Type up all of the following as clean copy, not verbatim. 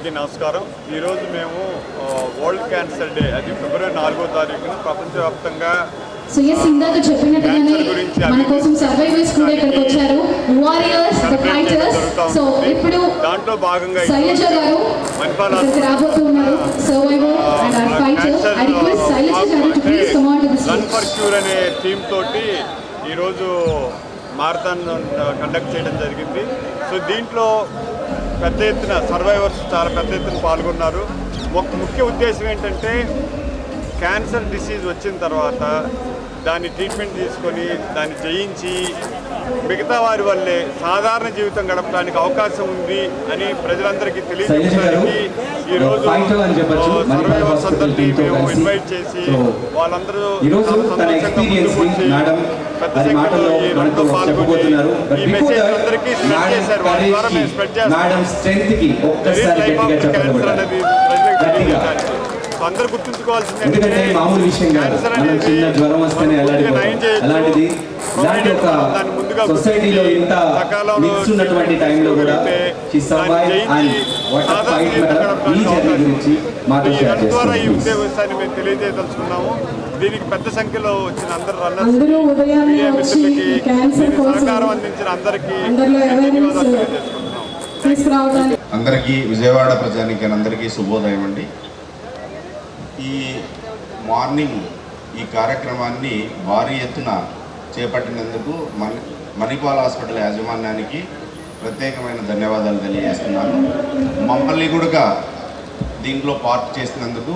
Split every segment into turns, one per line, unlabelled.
అందరికీ నమస్కారం. ఈరోజు మేము వరల్డ్ క్యాన్సర్ డే, అది ఫిబ్రవరి 4వ తారీఖున ప్రపంచవ్యాప్తంగా
ఇందాక చెప్పినట్టుగానే మన కోసం సర్వైవర్స్ కూడా ఇక్కడికి వచ్చారు. Warriors, the fighters. సో ఇప్పుడు
దాంట్లో భాగంగా
శైలజ గారు ఇక్కడికి రాబోతున్నారు. Survivor and or fighter. I request Shailaja గారు to please come on to the
run for cure అనే థీమ్ తోటి ఈరోజు మారథాన్ కండక్ట్ చేయడం జరిగింది. సో దీంట్లో పెద్ద ఎత్తున సర్వైవర్స్ చాలా పెద్ద ఎత్తున పాల్గొన్నారు. ఒక ముఖ్య ఉద్దేశం ఏంటంటే క్యాన్సర్ డిసీజ్ వచ్చిన తర్వాత దాన్ని ట్రీట్మెంట్ తీసుకొని దాన్ని జయించి మిగతా వారి వల్లే సాధారణ జీవితం గడపడానికి అవకాశం ఉంది అని ప్రజలందరికీ తెలియజేయడానికి ఈరోజు సర్వైవర్స్ అందరినీ మేము ఇన్వైట్ చేసి వాళ్ళందరూ సంతోషంగా ముందుకు వచ్చి పెద్ద సంఖ్యలో ఈ రన్లో పాల్గొని ఈ మెసేజ్ అందరికీ స్ప్రెడ్ చేశారు. వారి ద్వారా మేము స్ప్రెడ్ చేస్తాం. లైఫ్ ఆఫ్టర్ క్యాన్సర్ అనేది ప్రజలకు తెలియజేయాలి. అందరూ గుర్తుంచుకోవాల్సింది
ఎందుకంటే మామూలు విషయం కాదు. మనం చిన్న జ్వరం వస్తేనే అలాంటిది దాన్ని ముందుగా సొసైటీలో ఇంత మిక్స్ ఉన్నటువంటి టైంలో కూడా
ద్వారా ఈ ఉద్దేశాన్ని మేము తెలియజేయదలుచుకున్నాము. దీనికి పెద్ద సంఖ్యలో వచ్చిన అందరూ రన్నర్స్, మీడియా మిత్రులకి, సహకారం అందించిన అందరికీ ధన్యవాదాలు తెలియజేసుకుంటున్నాం.
అందరికీ విజయవాడ ప్రజానికి అందరికీ శుభోదయం అండి. ఈ మార్నింగ్ ఈ కార్యక్రమాన్ని భారీ ఎత్తున చేపట్టినందుకు మణిపాల్ హాస్పిటల్ యాజమాన్యానికి ప్రత్యేకమైన ధన్యవాదాలు తెలియజేస్తున్నాను. మమ్మల్ని కూడా దీంట్లో పార్ట్ చేసినందుకు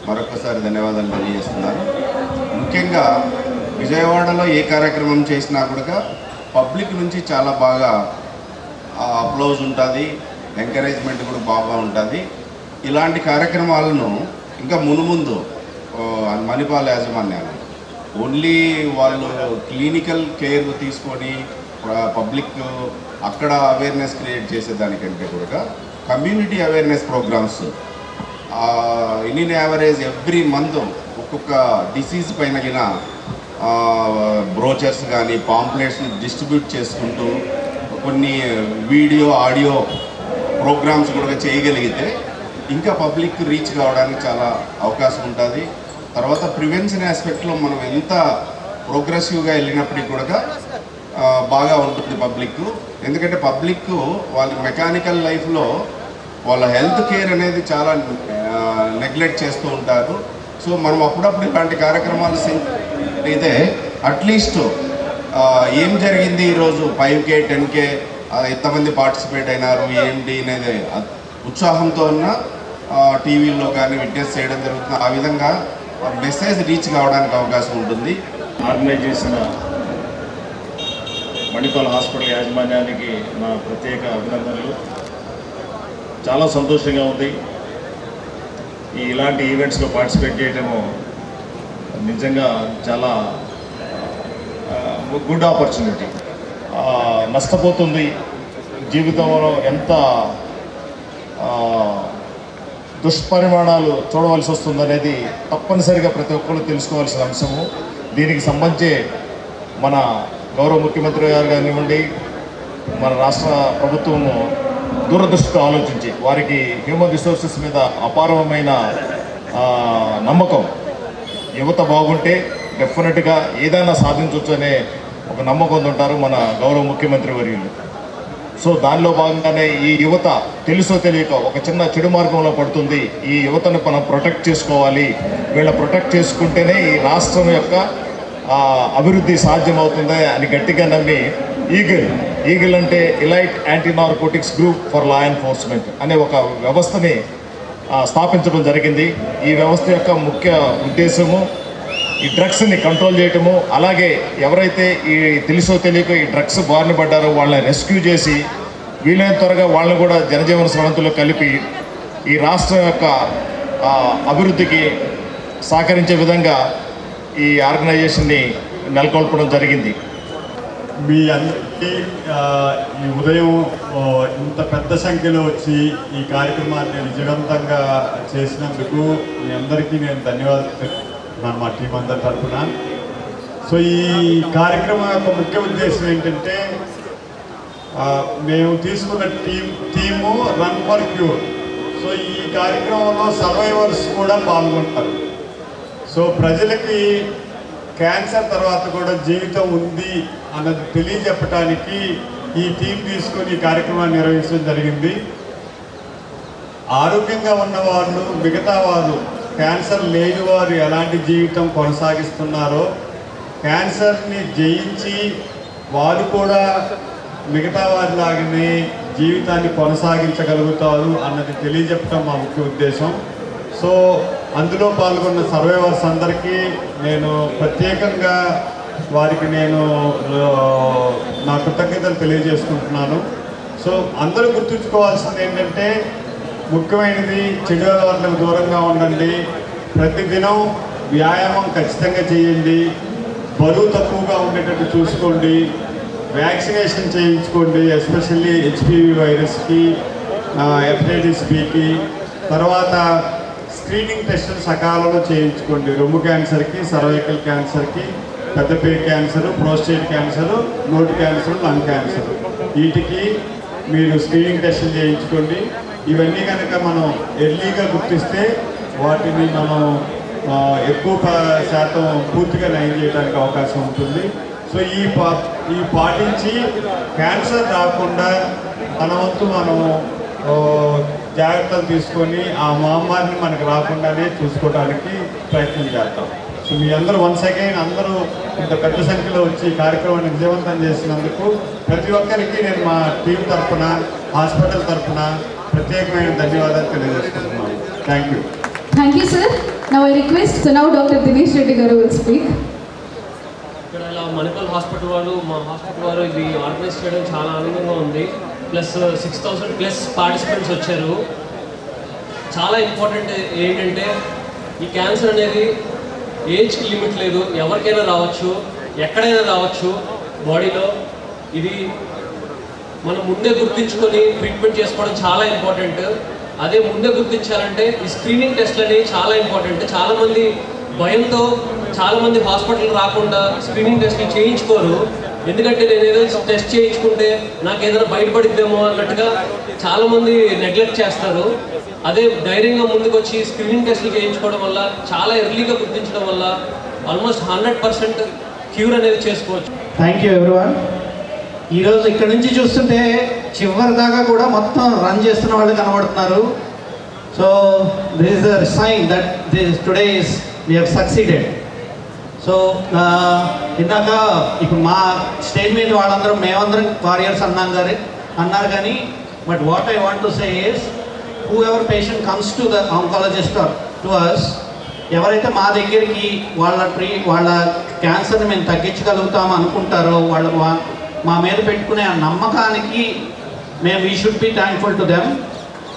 మరొకసారి ధన్యవాదాలు తెలియజేస్తున్నాను. ముఖ్యంగా విజయవాడలో ఏ కార్యక్రమం చేసినా కూడా పబ్లిక్ నుంచి చాలా బాగా అప్లౌజ్ ఉంటుంది, ఎంకరేజ్మెంట్ కూడా బాగా ఉంటుంది. ఇలాంటి కార్యక్రమాలను ఇంకా మునుముందు మణిపాల్ యాజమాన్యాలు ఓన్లీ వాళ్ళు క్లినికల్ కేర్ తీసుకొని పబ్లిక్ అక్కడ అవేర్నెస్ క్రియేట్ చేసేదానికంటే కూడా community awareness programmes in average every month ఒక్కొక్క డిసీజ్ పైన బ్రోచర్స్ కానీ పాంప్లెట్స్ని డిస్ట్రిబ్యూట్ చేసుకుంటూ కొన్ని వీడియో ఆడియో ప్రోగ్రామ్స్ కూడా చేయగలిగితే ఇంకా పబ్లిక్ రీచ్ కావడానికి చాలా అవకాశం ఉంటుంది. తర్వాత ప్రివెన్షన్ ఆస్పెక్ట్లో మనం ఎంత ప్రోగ్రెసివ్గా వెళ్ళినప్పటికీ కూడా బాగా ఉంటుంది పబ్లిక్. ఎందుకంటే పబ్లిక్ వాళ్ళ మెకానికల్ లైఫ్లో వాళ్ళ హెల్త్ కేర్ అనేది చాలా నెగ్లెక్ట్ చేస్తూ ఉంటారు. సో మనం అప్పుడప్పుడు ఇలాంటి కార్యక్రమాలు అయితే అట్లీస్ట్ ఏం జరిగింది ఈరోజు 5K 10K ఎంతమంది పార్టిసిపేట్ అయినారు ఏంటి అనేది ఉత్సాహంతో ఉన్న టీవీల్లో కానీ విట్నెస్ చేయడం జరుగుతుంది. ఆ విధంగా మెసేజ్ రీచ్ కావడానికి అవకాశం ఉంటుంది.
ఆర్గనైజ్ చేసిన మణిపాల్ హాస్పిటల్ యాజమాన్యానికి నా ప్రత్యేక అభినందనలు. చాలా సంతోషంగా ఉంది ఇలాంటి ఈవెంట్స్లో పార్టిసిపేట్ చేయడము. నిజంగా చాలా గుడ్ ఆపర్చునిటీ. నష్టపోతుంది జీవితంలో ఎంత దుష్పరిమాణాలు చూడవలసి వస్తుందనేది తప్పనిసరిగా ప్రతి ఒక్కరు తెలుసుకోవాల్సిన అంశము. దీనికి సంబంధించి మన గౌరవ ముఖ్యమంత్రి గారు కానివ్వండి, మన రాష్ట్ర ప్రభుత్వము దూరదృష్టితో ఆలోచించి వారికి హ్యూమన్ రిసోర్సెస్ మీద అపారమైన నమ్మకం. యువత బాగుంటే డెఫినెట్గా ఏదైనా సాధించవచ్చు అనే ఒక నమ్మకం ఉంటారు మన గౌరవ ముఖ్యమంత్రి వర్యులు. సో దానిలో భాగంగానే ఈ యువత తెలుసో తెలియక ఒక చిన్న చెడు మార్గంలో పడుతుంది. ఈ యువతను మనం ప్రొటెక్ట్ చేసుకోవాలి. వీళ్ళ ప్రొటెక్ట్ చేసుకుంటేనే ఈ రాష్ట్రం యొక్క అభివృద్ధి సాధ్యమవుతుంది అని గట్టిగా నమ్మి ఈగిల్ అంటే elite anti narcotics group for law enforcement అనే ఒక వ్యవస్థని స్థాపించడం జరిగింది. ఈ వ్యవస్థ యొక్క ముఖ్య ఉద్దేశము ఈ డ్రగ్స్ని కంట్రోల్ చేయటము, అలాగే ఎవరైతే ఈ తెలుసో తెలియక ఈ డ్రగ్స్ బారిన పడ్డారో వాళ్ళని రెస్క్యూ చేసి వీలైన త్వరగా వాళ్ళని కూడా జనజీవన స్రవంతిలో కలిపి ఈ రాష్ట్రం యొక్క అభివృద్ధికి సహకరించే విధంగా ఈ ఆర్గనైజేషన్ని నెలకొల్పడం జరిగింది.
మీ అందరికీ ఈ ఉదయం ఇంత పెద్ద సంఖ్యలో వచ్చి ఈ కార్యక్రమాన్ని విజయవంతంగా చేసినందుకు మీ అందరికీ నేను ధన్యవాదాలు చెప్తున్నాను మా టీం అందరి తరఫున. సో ఈ కార్యక్రమం యొక్క ముఖ్య ఉద్దేశం ఏంటంటే మేము తీసుకున్న theme run for cure. So ఈ కార్యక్రమంలో సర్వైవర్స్ కూడా పాల్గొంటారు. సో ప్రజలకి క్యాన్సర్ తర్వాత కూడా జీవితం ఉంది అన్నది తెలియజెప్పడానికి ఈ టీం తీసుకొని ఈ కార్యక్రమాన్ని నిర్వహించడం జరిగింది. ఆరోగ్యంగా ఉన్నవాళ్ళు, మిగతా వారు, క్యాన్సర్ లేని వారు ఎలాంటి జీవితం కొనసాగిస్తున్నారో, క్యాన్సర్ని జయించి వారు కూడా మిగతా వారిలాగానే జీవితాన్ని కొనసాగించగలుగుతారు అన్నది తెలియజెప్పడం మా ముఖ్య ఉద్దేశం. సో అందులో పాల్గొన్న సర్వైవర్స్ అందరికీ నేను ప్రత్యేకంగా వారికి నేను నా కృతజ్ఞతలు తెలియజేసుకుంటున్నాను. సో అందరూ గుర్తుంచుకోవాల్సింది ఏంటంటే, ముఖ్యమైనది చెడు అలవాట్లకు దూరంగా ఉండండి, ప్రతిదినం వ్యాయామం ఖచ్చితంగా చేయండి, బరువు తక్కువగా ఉండేటట్టు చూసుకోండి, వ్యాక్సినేషన్ చేయించుకోండి, ఎస్పెషల్లీ హెచ్పివి వైరస్కి, హెపటైటిస్ బికి, తర్వాత స్క్రీనింగ్ టెస్టులు సకాలంలో చేయించుకోండి. రొమ్ము క్యాన్సర్కి, సర్వైకల్ క్యాన్సర్కి, పెద్దపే క్యాన్సరు, ప్రోస్టేట్ క్యాన్సరు, నోటి క్యాన్సరు, లంగ్ క్యాన్సరు, వీటికి మీరు స్క్రీనింగ్ టెస్టులు చేయించుకోండి. ఇవన్నీ కనుక మనం ఎర్లీగా గుర్తిస్తే వాటిని మనం ఎక్కువ శాతం పూర్తిగా నయం చేయడానికి అవకాశం ఉంటుంది. సో ఈ పాటించి క్యాన్సర్ రాకుండా మన వంతు మనం జాగ్రత్తలు తీసుకొని ఆ మహమ్మారిని మనకు రాకుండానే చూసుకోవడానికి ప్రయత్నం చేద్దాం. సో మీ అందరూ వన్స్ అగైన్ అందరూ ఇంత పెద్ద సంఖ్యలో వచ్చి ఈ కార్యక్రమాన్ని విజయవంతం చేసినందుకు ప్రతి ఒక్కరికి నేను మా టీం తరఫున, హాస్పిటల్ తరఫున ప్రత్యేకమైన ధన్యవాదాలు తెలియజేస్తున్నాను. Thank you.
Thank you, sir. Now I request, so now Dr. Dinesh Reddy garu will speak.
ఇక్కడ ఇలా మణిపాల్ హాస్పిటల్ వాళ్ళు, మా హాస్పిటల్ వారు ఇది ఆర్గనైజ్ చేయడం చాలా ఆనందంగా ఉంది. ప్లస్ 6,000+ పార్టిసిపెంట్స్ వచ్చారు. చాలా ఇంపార్టెంట్ ఏంటంటే, ఈ క్యాన్సర్ అనేది ఏజ్కి లిమిట్ లేదు, ఎవరికైనా రావచ్చు, ఎక్కడైనా రావచ్చు బాడీలో. ఇది మనం ముందే గుర్తించుకొని ట్రీట్మెంట్ చేసుకోవడం చాలా ఇంపార్టెంట్. అదే ముందే గుర్తించాలంటే ఈ స్క్రీనింగ్ టెస్ట్లు అనేవి చాలా ఇంపార్టెంట్. చాలామంది భయంతో చాలామంది హాస్పిటల్ రాకుండా స్క్రీనింగ్ టెస్ట్లు చేయించుకోరు. ఎందుకంటే నేను ఏదో టెస్ట్ చేయించుకుంటే నాకు ఏదైనా బయటపడిద్దేమో అన్నట్టుగా చాలామంది నెగ్లెక్ట్ చేస్తారు. అదే ధైర్యంగా ముందుకు వచ్చి స్క్రీనింగ్ టెస్ట్లు చేయించుకోవడం వల్ల, చాలా ఎర్లీగా గుర్తించడం వల్ల ఆల్మోస్ట్ 100% క్యూర్ అనేది చేసుకోవచ్చు.
Thank you everyone. ఈరోజు ఇక్కడ నుంచి చూస్తుంటే చివరి దాకా కూడా మొత్తం రన్ చేస్తున్న వాళ్ళు కనబడుతున్నారు. So this is the sign that today is we have succeeded. So ఇందాక ఇప్పుడు మా స్టేజ్ మీద వాళ్ళందరూ మేమందరం వారియర్స్ అన్నారు కానీ, but what I want to say is, whoever patient comes to the oncologist or to us, ఎవరైతే మా దగ్గరికి వాళ్ళ క్యాన్సర్ని మేము తగ్గించగలుగుతాము అనుకుంటారో, వాళ్ళు మా మీద పెట్టుకునే ఆ నమ్మకానికి we should be thankful to them.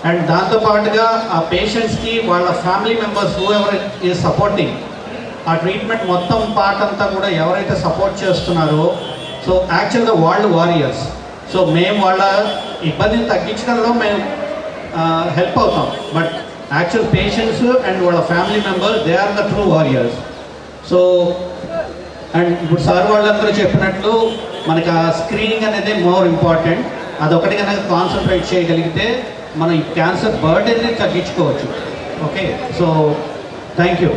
And దాంతోపాటుగా ఆ పేషెంట్స్కి వాళ్ళ family members who ever is supporting ఆ ట్రీట్మెంట్ మొత్తం పార్ట్ అంతా కూడా ఎవరైతే సపోర్ట్ చేస్తున్నారో, సో యాక్చువల్గా వాళ్ళు వారియర్స్. సో మేము వాళ్ళ ఇబ్బందిని తగ్గించడంలో మేము హెల్ప్ అవుతాం, బట్ యాక్చువల్ పేషెంట్స్ అండ్ వాళ్ళ family members they are the true warriors. So and ఇప్పుడు సార్ వాళ్ళందరూ చెప్పినట్లు మనకి ఆ స్క్రీనింగ్ అనేది మోర్ ఇంపార్టెంట్. అదొకటి కనుక కాన్సన్ట్రేట్ చేయగలిగితే మనం ఈ క్యాన్సర్ బర్డెన్ని తగ్గించుకోవచ్చు. Okay, so thank you.